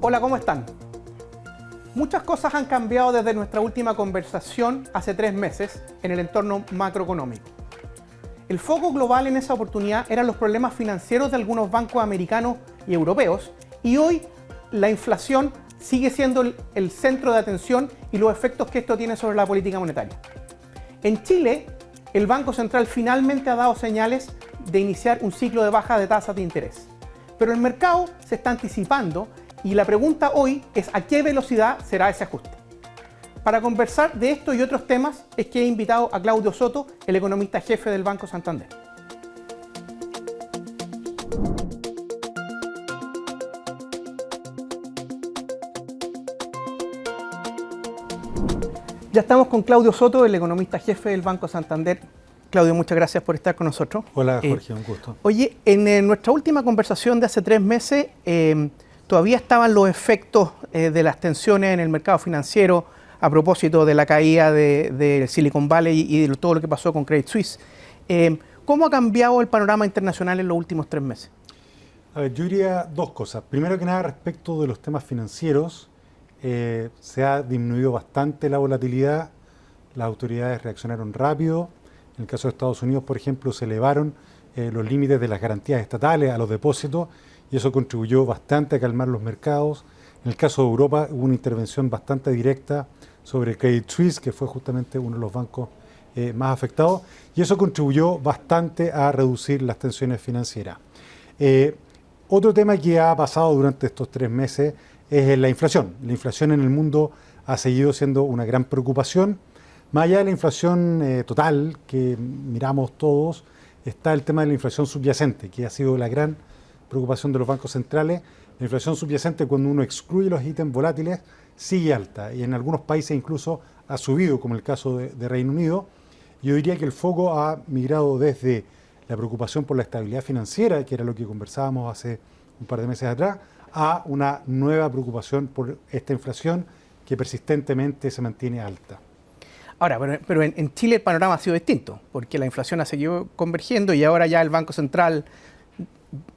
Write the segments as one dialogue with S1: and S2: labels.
S1: Hola, ¿cómo están? Muchas cosas han cambiado desde nuestra última conversación hace 3 meses en el entorno macroeconómico. El foco global en esa oportunidad eran los problemas financieros de algunos bancos americanos y europeos, y hoy la inflación sigue siendo el centro de atención y los efectos que esto tiene sobre la política monetaria. En Chile, el Banco Central finalmente ha dado señales de iniciar un ciclo de baja de tasas de interés. Pero el mercado se está anticipando y la pregunta hoy es ¿a qué velocidad será ese ajuste? Para conversar de esto y otros temas es que he invitado a Claudio Soto, el economista jefe del Banco Santander. Ya estamos con Claudio Soto, el economista jefe del Banco Santander. Claudio, muchas gracias por estar con nosotros.
S2: Hola Jorge, un gusto.
S1: Oye, en nuestra última conversación de hace 3 meses, todavía estaban los efectos de las tensiones en el mercado financiero a propósito de la caída de Silicon Valley y de todo lo que pasó con Credit Suisse. ¿Cómo ha cambiado el panorama internacional en los últimos 3 meses?
S2: A ver, yo diría 2 cosas. Primero que nada, respecto de los temas financieros, se ha disminuido bastante la volatilidad, las autoridades reaccionaron rápido. En el caso de Estados Unidos, por ejemplo, se elevaron los límites de las garantías estatales a los depósitos y eso contribuyó bastante a calmar los mercados. En el caso de Europa hubo una intervención bastante directa sobre Credit Suisse, que fue justamente uno de los bancos más afectados, y eso contribuyó bastante a reducir las tensiones financieras. Otro tema que ha pasado durante estos 3 meses es la inflación. La inflación en el mundo ha seguido siendo una gran preocupación. Más allá de la inflación total que miramos todos, está el tema de la inflación subyacente, que ha sido la gran preocupación de los bancos centrales. La inflación subyacente, cuando uno excluye los ítems volátiles, sigue alta y en algunos países incluso ha subido, como el caso de Reino Unido. Yo diría que el foco ha migrado desde la preocupación por la estabilidad financiera, que era lo que conversábamos hace un par de meses atrás, a una nueva preocupación por esta inflación que persistentemente se mantiene alta.
S1: Ahora, pero en Chile el panorama ha sido distinto, porque la inflación ha seguido convergiendo y ahora ya el Banco Central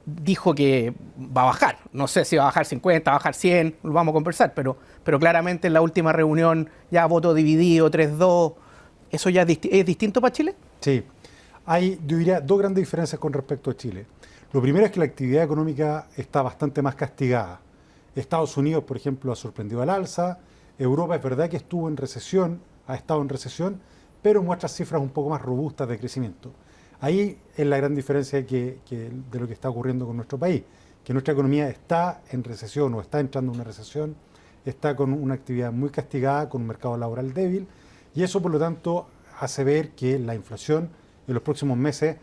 S1: dijo que va a bajar. No sé si va a bajar 50, va a bajar 100, lo vamos a conversar, pero claramente en la última reunión ya voto dividido, 3-2. ¿Eso ya es distinto para Chile?
S2: Sí, hay, yo diría, 2 grandes diferencias con respecto a Chile. Lo primero es que la actividad económica está bastante más castigada. Estados Unidos, por ejemplo, ha sorprendido al alza. Europa es verdad que estuvo en recesión, ha estado en recesión, pero muestra cifras un poco más robustas de crecimiento. Ahí es la gran diferencia de lo que está ocurriendo con nuestro país, que nuestra economía está en recesión o está entrando en una recesión, está con una actividad muy castigada, con un mercado laboral débil, y eso por lo tanto hace ver que la inflación en los próximos meses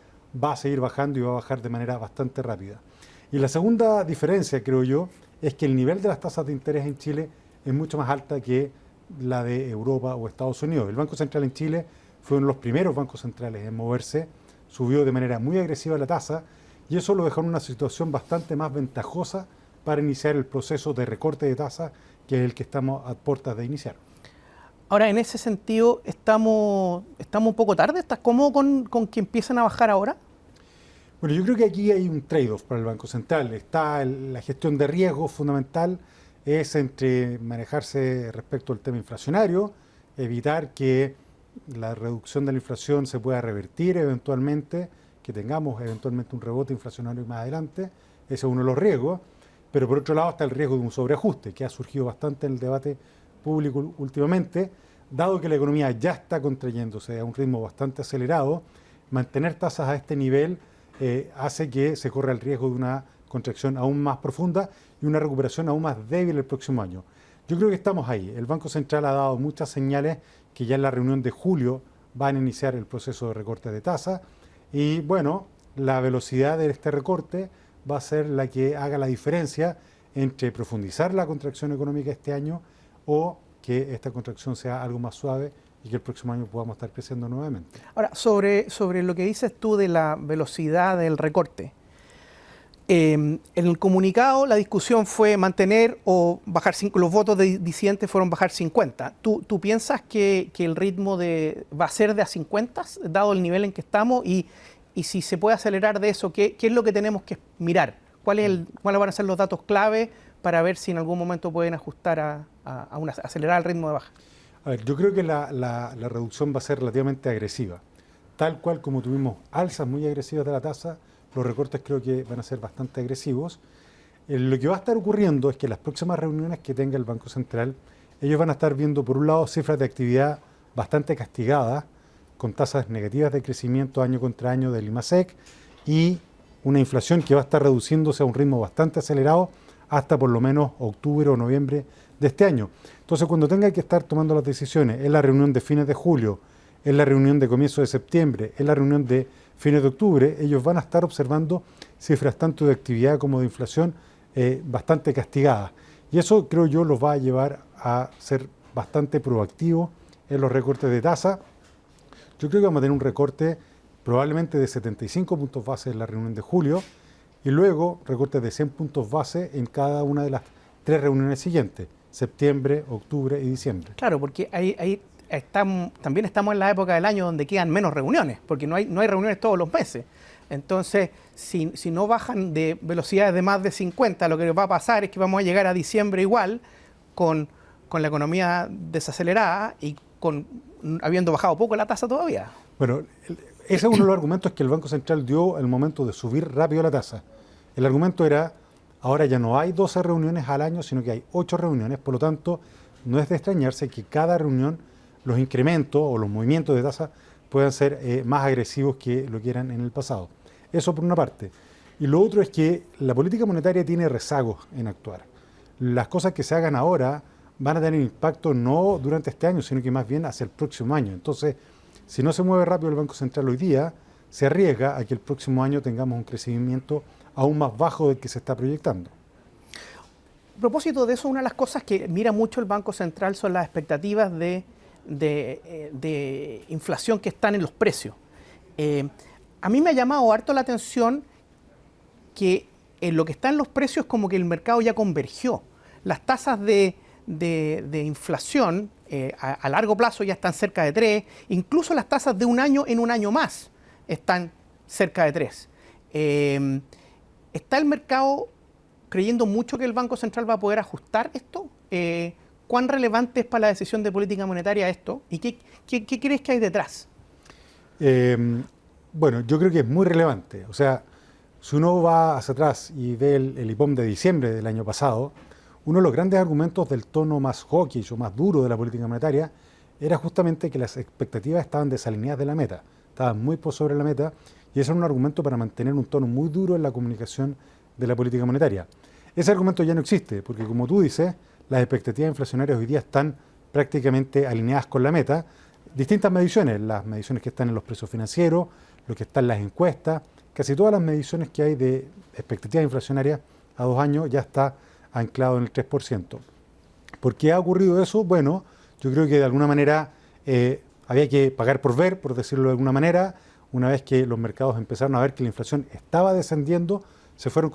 S2: va a seguir bajando y va a bajar de manera bastante rápida. Y la segunda diferencia, creo yo, es que el nivel de las tasas de interés en Chile es mucho más alta que la de Europa o Estados Unidos. El Banco Central en Chile fue uno de los primeros bancos centrales en moverse, subió de manera muy agresiva la tasa y eso lo dejó en una situación bastante más ventajosa para iniciar el proceso de recorte de tasa, que es el que estamos a puertas de iniciar.
S1: Ahora, en ese sentido, ¿estamos un poco tarde? ¿Estás cómodo con que empiecen a bajar ahora?
S2: Bueno, yo creo que aquí hay un trade-off para el Banco Central. Está la gestión de riesgo fundamental, es entre manejarse respecto al tema inflacionario, evitar que la reducción de la inflación se pueda revertir eventualmente, que tengamos eventualmente un rebote inflacionario más adelante. Ese es uno de los riesgos. Pero por otro lado está el riesgo de un sobreajuste, que ha surgido bastante en el debate público últimamente. Dado que la economía ya está contrayéndose a un ritmo bastante acelerado, mantener tasas a este nivel hace que se corra el riesgo de una contracción aún más profunda y una recuperación aún más débil el próximo año. Yo creo que estamos ahí. El Banco Central ha dado muchas señales que ya en la reunión de julio van a iniciar el proceso de recorte de tasas y bueno, la velocidad de este recorte va a ser la que haga la diferencia entre profundizar la contracción económica este año o que esta contracción sea algo más suave y que el próximo año podamos estar creciendo nuevamente.
S1: Ahora, sobre lo que dices tú de la velocidad del recorte, en el comunicado la discusión fue mantener o bajar, los votos de disidentes fueron bajar 50. ¿Tú piensas que el ritmo va a ser de a 50, dado el nivel en que estamos? Y si se puede acelerar de eso, ¿qué es lo que tenemos que mirar? ¿Cuáles van a ser los datos clave para ver si en algún momento pueden ajustar acelerar el ritmo de baja?
S2: A ver, yo creo que la reducción va a ser relativamente agresiva. Tal cual como tuvimos alzas muy agresivas de la tasa, los recortes creo que van a ser bastante agresivos. Lo que va a estar ocurriendo es que en las próximas reuniones que tenga el Banco Central, ellos van a estar viendo, por un lado, cifras de actividad bastante castigadas, con tasas negativas de crecimiento año contra año del IMASEC y una inflación que va a estar reduciéndose a un ritmo bastante acelerado hasta por lo menos octubre o noviembre de este año. Entonces, cuando tenga que estar tomando las decisiones en la reunión de fines de julio, en la reunión de comienzo de septiembre, en la reunión de fines de octubre, ellos van a estar observando cifras tanto de actividad como de inflación bastante castigadas. Y eso creo yo los va a llevar a ser bastante proactivos en los recortes de tasa. Yo creo que vamos a tener un recorte probablemente de 75 puntos base en la reunión de julio y luego recortes de 100 puntos base en cada una de las 3 reuniones siguientes, septiembre, octubre y diciembre.
S1: Claro, porque también estamos en la época del año donde quedan menos reuniones, porque no hay reuniones todos los meses. Entonces, si no bajan de velocidades de más de 50, lo que va a pasar es que vamos a llegar a diciembre igual, con la economía desacelerada y habiendo bajado poco la tasa todavía.
S2: Bueno, ese es uno de los argumentos que el Banco Central dio al momento de subir rápido la tasa. El argumento era, ahora ya no hay 12 reuniones al año, sino que hay 8 reuniones, por lo tanto, no es de extrañarse que cada reunión los incrementos o los movimientos de tasa puedan ser más agresivos que lo que eran en el pasado. Eso por una parte. Y lo otro es que la política monetaria tiene rezagos en actuar. Las cosas que se hagan ahora van a tener impacto no durante este año, sino que más bien hacia el próximo año. Entonces, si no se mueve rápido el Banco Central hoy día, se arriesga a que el próximo año tengamos un crecimiento aún más bajo del que se está proyectando.
S1: A propósito de eso, una de las cosas que mira mucho el Banco Central son las expectativas de inflación que están en los precios. A mí me ha llamado harto la atención que en lo que está en los precios como que el mercado ya convergió. Las tasas de inflación a largo plazo ya están cerca de 3, incluso las tasas de un año en un año más están cerca de 3. ¿Está el mercado creyendo mucho que el Banco Central va a poder ajustar esto? ¿Cuán relevante es para la decisión de política monetaria esto? ¿Y qué crees que hay detrás?
S2: Bueno, yo creo que es muy relevante. O sea, si uno va hacia atrás y ve el IPOM de diciembre del año pasado, uno de los grandes argumentos del tono más hawkish o más duro de la política monetaria era justamente que las expectativas estaban desalineadas de la meta, estaban muy por sobre la meta, y ese era un argumento para mantener un tono muy duro en la comunicación de la política monetaria. Ese argumento ya no existe, porque como tú dices, las expectativas inflacionarias hoy día están prácticamente alineadas con la meta. Distintas mediciones, las mediciones que están en los precios financieros, lo que está en las encuestas, casi todas las mediciones que hay de expectativas inflacionarias a 2 años ya está anclado en el 3%. ¿Por qué ha ocurrido eso? Bueno, yo creo que de alguna manera había que pagar por ver, por decirlo de alguna manera. Una vez que los mercados empezaron a ver que la inflación estaba descendiendo, se fueron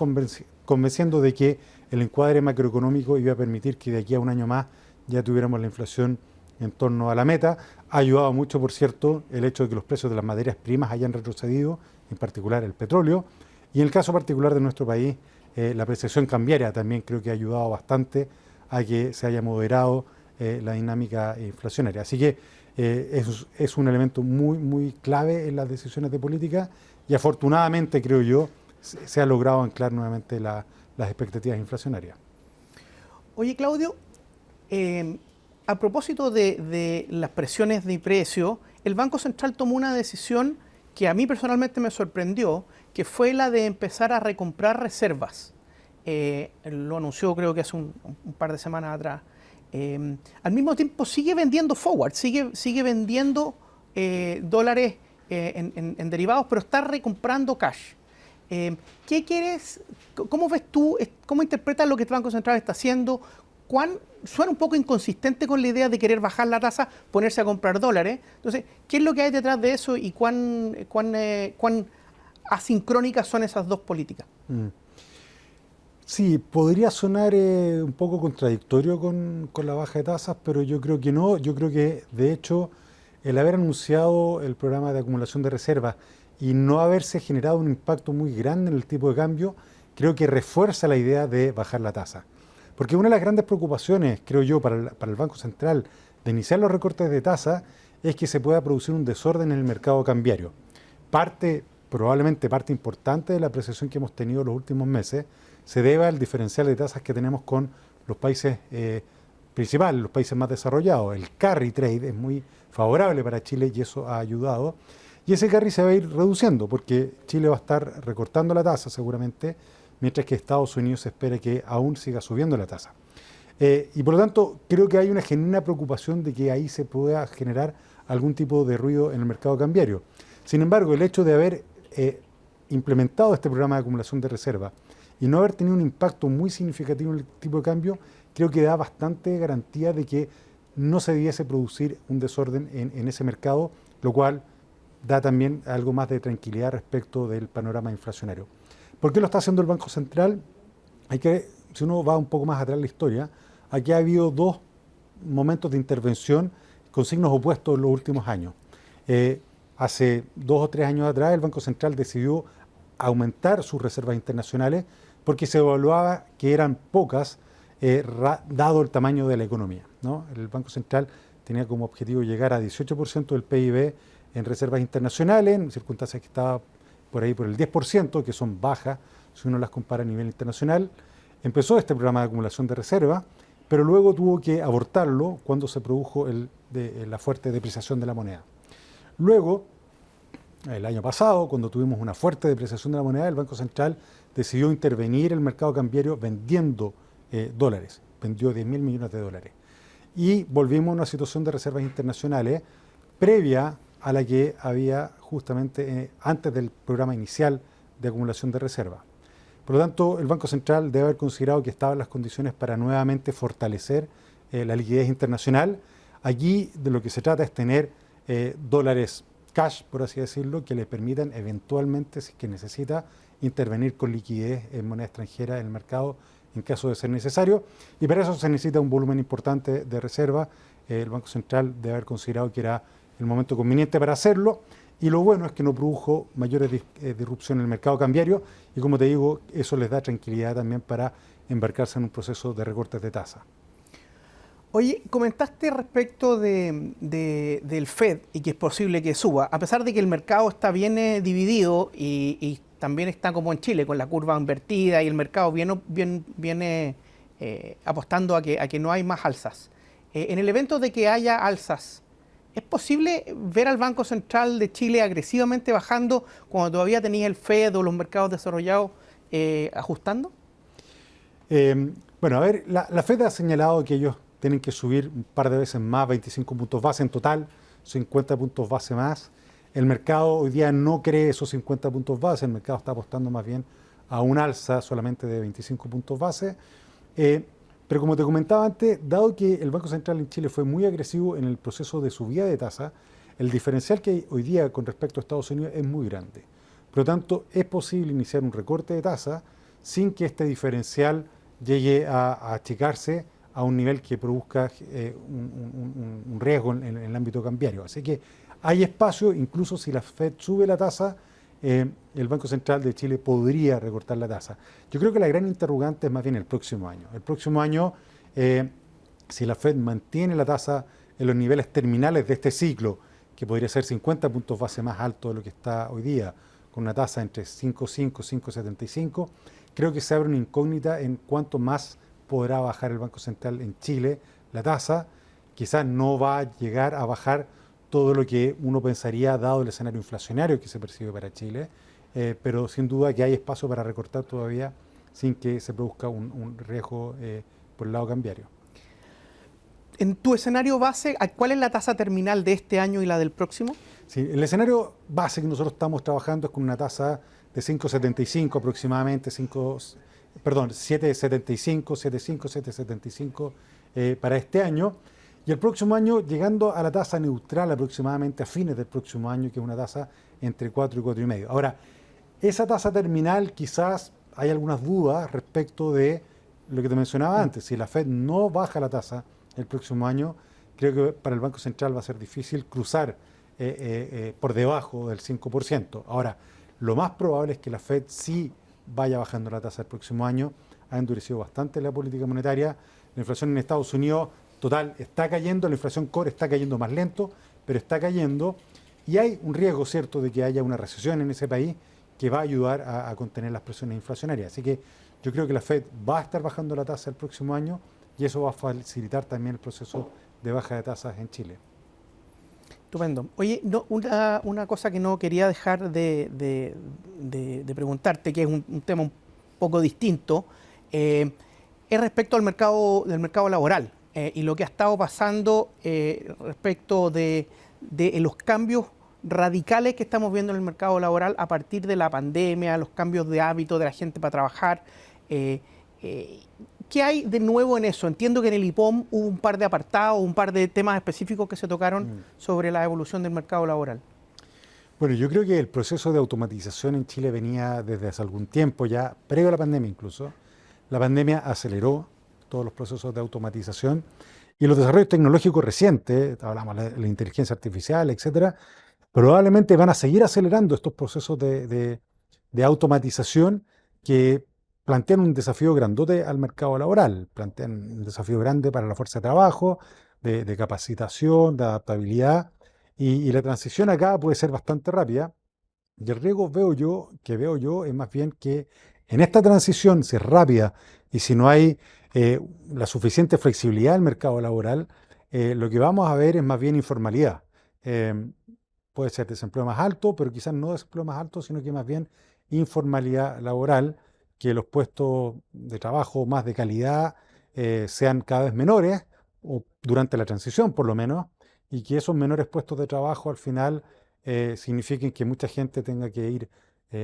S2: convenciendo de que el encuadre macroeconómico iba a permitir que de aquí a un año más ya tuviéramos la inflación en torno a la meta. Ha ayudado mucho, por cierto, el hecho de que los precios de las materias primas hayan retrocedido, en particular el petróleo. Y en el caso particular de nuestro país, la apreciación cambiaria también creo que ha ayudado bastante a que se haya moderado la dinámica inflacionaria. Así que es un elemento muy, muy clave en las decisiones de política y afortunadamente, creo yo, se ha logrado anclar nuevamente las expectativas inflacionarias.
S1: Oye, Claudio, a propósito de las presiones de precio, el Banco Central tomó una decisión que a mí personalmente me sorprendió, que fue la de empezar a recomprar reservas. Lo anunció creo que hace un par de semanas atrás. Al mismo tiempo sigue vendiendo forward, sigue vendiendo dólares en derivados, pero está recomprando cash. ¿Qué quieres? ¿Cómo ves tú? ¿Cómo interpretas lo que el Banco Central está haciendo? Suena un poco inconsistente con la idea de querer bajar la tasa, ponerse a comprar dólares. Entonces, ¿qué es lo que hay detrás de eso y cuán asincrónicas son esas dos políticas?
S2: Sí, podría sonar un poco contradictorio con la baja de tasas, pero yo creo que no. Yo creo que, de hecho, el haber anunciado el programa de acumulación de reservas y no haberse generado un impacto muy grande en el tipo de cambio, creo que refuerza la idea de bajar la tasa. Porque una de las grandes preocupaciones, creo yo, para el Banco Central de iniciar los recortes de tasa es que se pueda producir un desorden en el mercado cambiario. Probablemente parte importante de la apreciación que hemos tenido los últimos meses se debe al diferencial de tasas que tenemos con los países principales, los países más desarrollados. El carry trade es muy favorable para Chile y eso ha ayudado. Y ese carry se va a ir reduciendo porque Chile va a estar recortando la tasa seguramente, mientras que Estados Unidos se espera que aún siga subiendo la tasa. Y por lo tanto, creo que hay una genuina preocupación de que ahí se pueda generar algún tipo de ruido en el mercado cambiario. Sin embargo, el hecho de haber implementado este programa de acumulación de reserva y no haber tenido un impacto muy significativo en el tipo de cambio, creo que da bastante garantía de que no se debiese producir un desorden en ese mercado, lo cual da también algo más de tranquilidad respecto del panorama inflacionario. ¿Por qué lo está haciendo el Banco Central? Si uno va un poco más atrás en la historia, aquí ha habido dos momentos de intervención con signos opuestos en los últimos años. Hace 2 o 3 años atrás el Banco Central decidió aumentar sus reservas internacionales porque se evaluaba que eran pocas dado el tamaño de la economía, ¿no? El Banco Central tenía como objetivo llegar a 18% del PIB en reservas internacionales, en circunstancias que estaba por ahí por el 10%, que son bajas si uno las compara a nivel internacional. Empezó este programa de acumulación de reserva, pero luego tuvo que abortarlo cuando se produjo la fuerte depreciación de la moneda. Luego, el año pasado, cuando tuvimos una fuerte depreciación de la moneda, el Banco Central decidió intervenir el mercado cambiario vendiendo dólares, vendió 10.000 millones de dólares. Y volvimos a una situación de reservas internacionales previa a la que había justamente antes del programa inicial de acumulación de reserva. Por lo tanto, el Banco Central debe haber considerado que estaban las condiciones para nuevamente fortalecer la liquidez internacional. Allí de lo que se trata es tener dólares cash, por así decirlo, que le permitan eventualmente, si es que necesita, intervenir con liquidez en moneda extranjera en el mercado en caso de ser necesario. Y para eso se necesita un volumen importante de reserva. El Banco Central debe haber considerado que era el momento conveniente para hacerlo. Y lo bueno es que no produjo mayores disrupciones en el mercado cambiario. Y como te digo, eso les da tranquilidad también para embarcarse en un proceso de recortes de tasa.
S1: Oye, comentaste respecto del Fed y que es posible que suba, a pesar de que el mercado está bien dividido y también está como en Chile, con la curva invertida y el mercado viene apostando a que no hay más alzas. En el evento de que haya alzas, ¿es posible ver al Banco Central de Chile agresivamente bajando cuando todavía tenía el Fed o los mercados desarrollados ajustando?
S2: Bueno, a ver, la Fed ha señalado que ellos tienen que subir un par de veces más, 25 puntos base en total, 50 puntos base más. El mercado hoy día no cree esos 50 puntos base, el mercado está apostando más bien a un alza solamente de 25 puntos base. Pero como te comentaba antes, dado que el Banco Central en Chile fue muy agresivo en el proceso de subida de tasa, el diferencial que hay hoy día con respecto a Estados Unidos es muy grande. Por lo tanto, es posible iniciar un recorte de tasa sin que este diferencial llegue a achicarse a un nivel que produzca un riesgo en el ámbito cambiario. Así que hay espacio, incluso si la Fed sube la tasa, el Banco Central de Chile podría recortar la tasa. Yo creo que la gran interrogante es más bien el próximo año. El próximo año, si la Fed mantiene la tasa en los niveles terminales de este ciclo, que podría ser 50 puntos base más alto de lo que está hoy día, con una tasa entre 5,5 y 5,75, creo que se abre una incógnita en cuánto más podrá bajar el Banco Central en Chile la tasa. Quizás no va a llegar a bajar todo lo que uno pensaría dado el escenario inflacionario que se percibe para Chile, pero sin duda que hay espacio para recortar todavía sin que se produzca un riesgo por el lado cambiario.
S1: En tu escenario base, ¿cuál es la tasa terminal de este año y la del próximo?
S2: Sí, el escenario base que nosotros estamos trabajando es con una tasa de 5,75 aproximadamente, 7,75, 7,5, 7,75 para este año. Y el próximo año llegando a la tasa neutral aproximadamente a fines del próximo año, que es una tasa entre 4 y 4,5. Ahora, esa tasa terminal quizás hay algunas dudas respecto de lo que te mencionaba antes. Si la Fed no baja la tasa el próximo año, creo que para el Banco Central va a ser difícil cruzar por debajo del 5%. Ahora, lo más probable es que la Fed sí vaya bajando la tasa el próximo año ha endurecido bastante la política monetaria. La inflación en Estados Unidos, total, está cayendo, la inflación core está cayendo más lento, pero está cayendo. Y hay un riesgo, ¿cierto?, de que haya una recesión en ese país que va a ayudar a contener las presiones inflacionarias. Así que yo creo que la Fed va a estar bajando la tasa el próximo año y eso va a facilitar también el proceso de baja de tasas en Chile.
S1: Estupendo. Oye, no, una cosa que no quería dejar de preguntarte, que es un tema un poco distinto, es respecto del mercado laboral y lo que ha estado pasando respecto de los cambios radicales que estamos viendo en el mercado laboral a partir de la pandemia, los cambios de hábito de la gente para trabajar. ¿Qué hay de nuevo en eso? Entiendo que en el IPOM hubo un par de apartados, un par de temas específicos que se tocaron sobre la evolución del mercado laboral.
S2: Bueno, yo creo que el proceso de automatización en Chile venía desde hace algún tiempo, ya previo a la pandemia incluso. La pandemia aceleró todos los procesos de automatización y los desarrollos tecnológicos recientes, hablamos de la inteligencia artificial, etcétera, probablemente van a seguir acelerando estos procesos de automatización que plantean un desafío grandote al mercado laboral, plantean un desafío grande para la fuerza de trabajo, de capacitación, de adaptabilidad, y la transición acá puede ser bastante rápida. Y el riesgo veo yo es más bien que en esta transición, si es rápida y si no hay la suficiente flexibilidad del mercado laboral, lo que vamos a ver es más bien informalidad. Eh, Puede ser desempleo más alto, pero quizás no desempleo más alto, sino que más bien informalidad laboral, que los puestos de trabajo más de calidad sean cada vez menores, o durante la transición por lo menos, y que esos menores puestos de trabajo al final signifiquen que mucha gente tenga que ir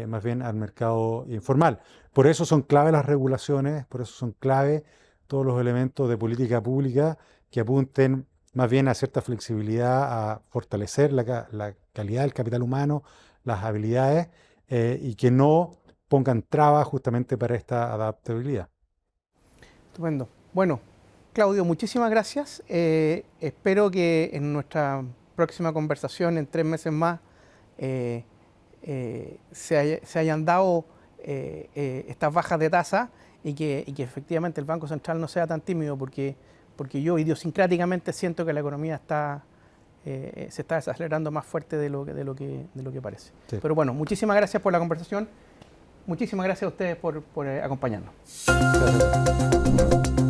S2: más bien al mercado informal. Por eso son clave las regulaciones, por eso son clave todos los elementos de política pública que apunten más bien a cierta flexibilidad, a fortalecer la calidad del capital humano, las habilidades, y que no pongan trabas justamente para esta adaptabilidad.
S1: Estupendo. Bueno, Claudio, muchísimas gracias. Espero que en nuestra próxima conversación, en 3 meses más, se hayan dado estas bajas de tasa y que efectivamente el Banco Central no sea tan tímido, porque yo idiosincráticamente siento que la economía se está desacelerando más fuerte de lo que parece.
S2: Sí.
S1: Pero bueno, muchísimas gracias por la conversación. Muchísimas gracias a ustedes por acompañarnos.
S2: Gracias.